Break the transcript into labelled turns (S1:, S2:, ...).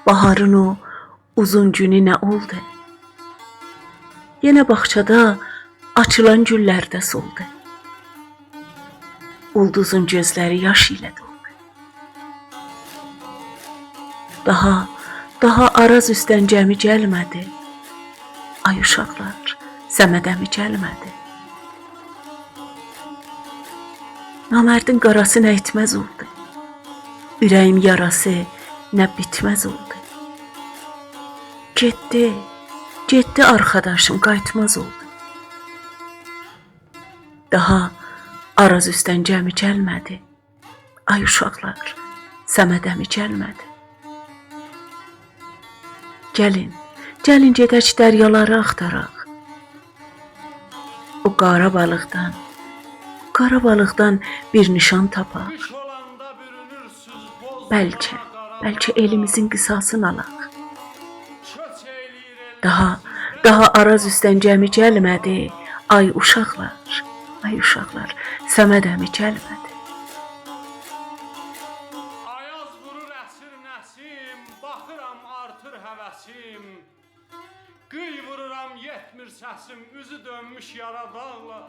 S1: Baharın o uzun günü nə oldu? Yenə bağçada açılan güllərdə soldu. Ulduzun gözləri yaş ilə doldu. Daha Araz üstdən gəmi gəlmədi. Ay uşaqlar, Səmədəmi gəlmədi. Namərdin qarası nə etməz oldu. Ürəyim yarası nə bitməz oldu. Getdi arkadaşım, qayıtmaz oldu. Daha Araz üstdən gəmi gəlmədi. Ay uşaqlar, Səmədəmi gəlmədi. Gəlin gedək dəryaları axtaraq. O qara balıqdan bir nişan tapaq. Bəlkə elimizin qisasını alaq. Daha Araz üstdən gəmi gəlmədi. Ay uşaqlar, Səmədəmi gəlmədi.
S2: Ayaz vurur əsir nəsim, baxıram artır həvəsim. Qıy vururam yetmir səsim, üzü dönmüş yara dağlar.